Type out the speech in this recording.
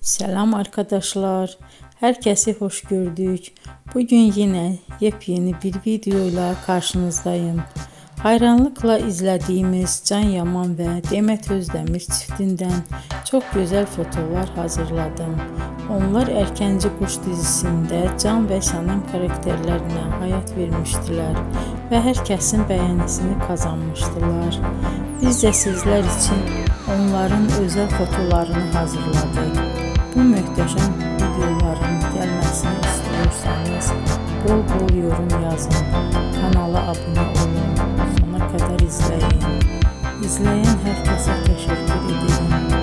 Selam arkadaşlar. Herkesi hoş gördük. Bugün yine yepyeni bir videoyla karşınızdayım. Hayranlıkla izlediğimiz Can Yaman ve Demet Özdemir çiftinden çok güzel fotolar hazırladım. Onlar Erkenci Kuş dizisinde Can ve Sənem karakterlerine hayat vermiştiler ve herkesin beğenisini kazanmıştılar. Biz de sizler için onların özel fotolarını hazırladık. Bu möhtəşəm videoların gəlməsini istiyorsanız bol bol yorum yazın, kanala abone olun, sona kadar izleyin. İzleyen herkese teşekkür ederim.